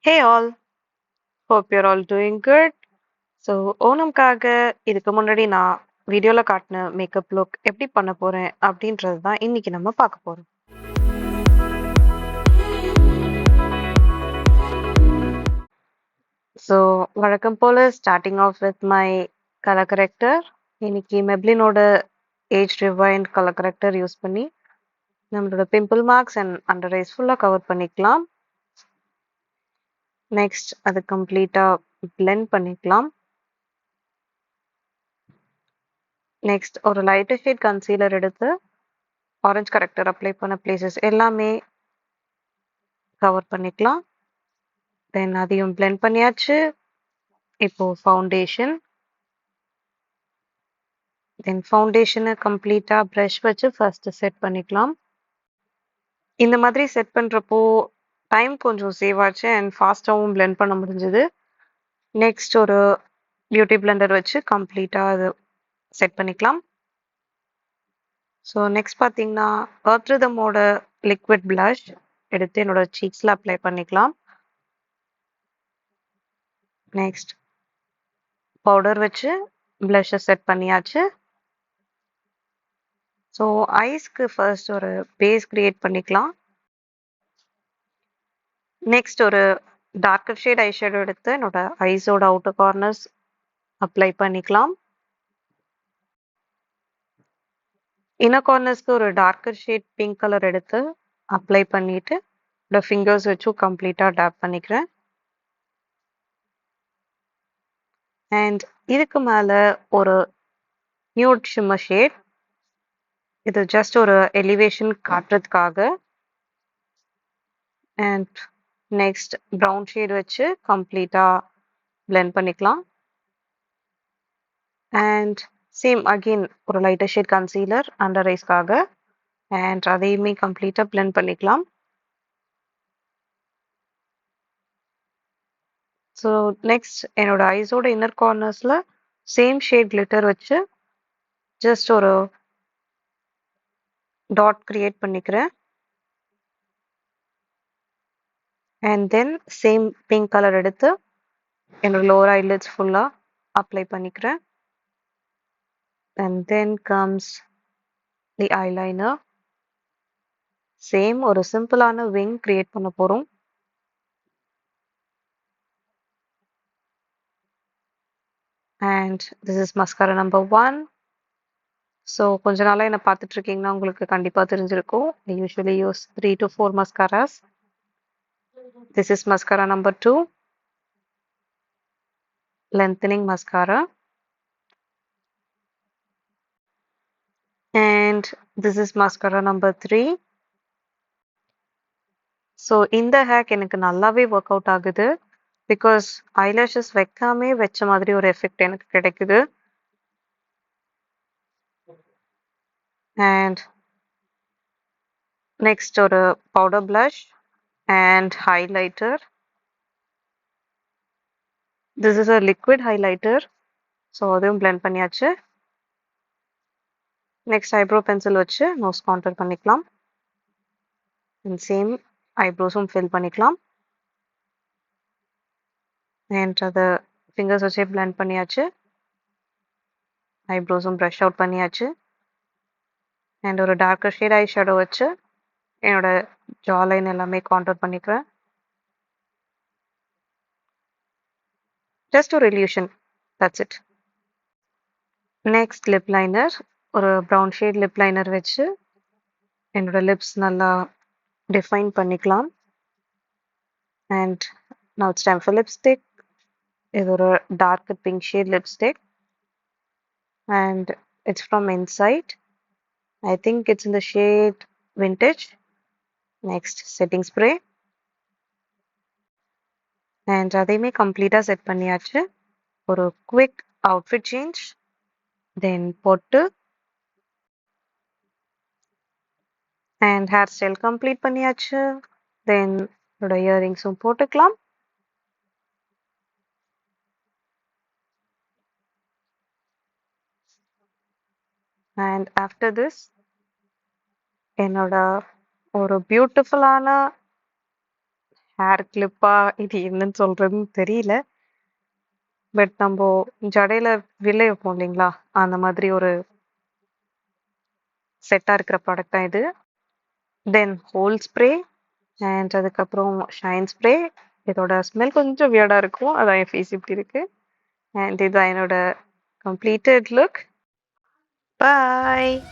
Hey all, hope you're all doing good. So ஓணம்காக இதுக்கு முன்னாடி நான் வீடியோல காட்டின மேக்கப் லுக் எப்படி பண்ண போறேன் அப்படின்றது தான் இன்னைக்கு நம்ம பார்க்க போறோம். ஸோ வழக்கம் போல starting off with my colour corrector. இன்னைக்கு மெப்ளினோட age rewind colour corrector use பண்ணி நம்மளோட pimple marks and under eyes ஃபுல்லாக கவர் பண்ணிக்கலாம். நெக்ஸ்ட் அது கம்ப்ளீட்டாக blend பண்ணிக்கலாம். நெக்ஸ்ட் ஒரு லைட்டர் ஷேட் கன்சீலர் எடுத்து ஆரஞ்ச் கரெக்டர் அப்ளை பண்ண பிளேசஸ் எல்லாமே கவர் பண்ணிக்கலாம். தென் அதையும் blend பண்ணியாச்சு. இப்போ ஃபவுண்டேஷன். தென் ஃபவுண்டேஷனை கம்ப்ளீட்டாக ப்ரஷ் வச்சு ஃபர்ஸ்ட் செட் பண்ணிக்கலாம். இந்த மாதிரி செட் பண்ணுறப்போ டைம் கொஞ்சம் சேவ் ஆச்சு அண்ட் ஃபாஸ்ட்டாகவும் blend பண்ண முடிஞ்சது. நெக்ஸ்ட் ஒரு பியூட்டி பிளெண்டர் வச்சு கம்ப்ளீட்டாக அது செட் பண்ணிக்கலாம். ஸோ நெக்ஸ்ட் பார்த்தீங்கன்னா எர்த் ரிதமோட லிக்விட் blush எடுத்து என்னோட சீக்ஸில் அப்ளை பண்ணிக்கலாம். நெக்ஸ்ட் பவுடர் வச்சு blusher செட் பண்ணியாச்சு. ஸோ ஐஸ்க்கு ஃபர்ஸ்ட் ஒரு பேஸ் கிரியேட் பண்ணிக்கலாம். நெக்ஸ்ட் ஒரு டார்க்கர் ஷேட் ஐஷேடோ எடுத்து என்னோட ஐஸோட அவுட்டர் கார்னர்ஸ் அப்ளை பண்ணிக்கலாம். இன்னர் கார்னர்ஸ்க்கு ஒரு டார்க்கர் ஷேட் பிங்க் கலர் எடுத்து அப்ளை பண்ணிட்டு என்னோட ஃபிங்கர்ஸ் வச்சும் கம்ப்ளீட்டாக டேப் பண்ணிக்கிறேன். அண்ட் இதுக்கு மேலே ஒரு நியூட் ஷிம்மர் ஷேட், இது ஜஸ்ட் ஒரு எலிவேஷன் காட்டுறதுக்காக. அண்ட் நெக்ஸ்ட் ப்ரௌன் ஷேட் வச்சு கம்ப்ளீட்டாக blend பண்ணிக்கலாம். அண்ட் சேம் அகெயின் ஒரு லைட்டர் ஷேட் கன்சீலர் அண்டர் ஐஸ்க்காக அண்ட் அதையுமே கம்ப்ளீட்டாக blend பண்ணிக்கலாம். ஸோ நெக்ஸ்ட் என்னோட ஐஸோட இன்னர் கார்னர்ஸில் சேம் ஷேட் கிளிட்டர் வச்சு ஜஸ்ட் ஒரு டாட் கிரியேட் பண்ணிக்கிறேன். And then same pink colour எடுத்து என்னோட லோவர் ஐலிட்ஸ் ஃபுல்லாக அப்ளை பண்ணிக்கிறேன். And then comes the eyeliner. Same ஒரு சிம்பிளான விங் கிரியேட் பண்ண போகிறோம். And this is mascara number 1. So கொஞ்ச நாளாக என்னை பார்த்துட்டு இருக்கீங்கன்னா உங்களுக்கு கண்டிப்பாக தெரிஞ்சிருக்கும். ஐ usually use 3 to 4 mascaras. This is mascara number 2, lengthening mascara. And this is mascara number 3. So இந்த ஹேக் எனக்கு நல்லாவே ஒர்க் அவுட் ஆகுது. பிகாஸ் ஐலாஷஸ் வைக்காமே வச்ச மாதிரி ஒரு எஃபெக்ட் எனக்கு கிடைக்குது. அண்ட் நெக்ஸ்ட் ஒரு powder blush and highlighter. This is a liquid highlighter. So அதையும் blend பண்ணியாச்சு. நெக்ஸ்ட் ஐப்ரோ பென்சில் வச்சு நோஸ் கான்டர் பண்ணிக்கலாம். அண்ட் சேம் ஐப்ரோஸும் ஃபில் பண்ணிக்கலாம். அண்ட் அதை ஃபிங்கர்ஸ் வச்சே blend பண்ணியாச்சு. ஐப்ரோஸும் ப்ரஷ் அவுட் பண்ணியாச்சு. அண்ட் ஒரு டார்க்கர் ஷேட் ஐ ஷேடோ வச்சு என்னோட ஜாலைன் எல்லாமே கான்டர் பண்ணிக்கிறேன். ஜஸ்ட் ஒரு illusion, that's it. Next lip liner, ஒரு ப்ரௌன் ஷேட் லிப் லைனர் வச்சு என்னோட லிப்ஸ் நல்லா டிஃபைன் பண்ணிக்கலாம். And now it's time for lipstick. இது ஒரு dark pink shade lipstick and it's from inside. I think it's in the shade vintage. Next setting spray. And அதையுமே கம்ப்ளீட்டாக set பண்ணியாச்சு. ஒரு குவிக் அவுட்ஃபிட் சேஞ்ச், தென் பொட்டு and hair style complete பண்ணியாச்சு. தென் என்னோட இயரிங்ஸும் போட்டுக்கலாம். அண்ட் ஆஃப்டர் திஸ் என்னோட ஒரு பியூட்டிஃபுல்லான ஹேர் கிளிப்பா இது என்னன்னு சொல்றதுன்னு தெரியல. பட் நம்ம ஜடையில விலை வைப்போம் இல்லைங்களா? அந்த மாதிரி ஒரு செட்டா இருக்கிற ப்ராடக்ட் தான் இது. தென் ஹோல் ஸ்ப்ரே அண்ட் அதுக்கப்புறம் ஷைன் ஸ்ப்ரே. இதோட ஸ்மெல் கொஞ்சம் வியர்டா இருக்கும். அதான் என் ஃபேஸ் இப்படி இருக்கு. அண்ட் இதுதான் என்னோட கம்ப்ளீட்டட் லுக். பாய்.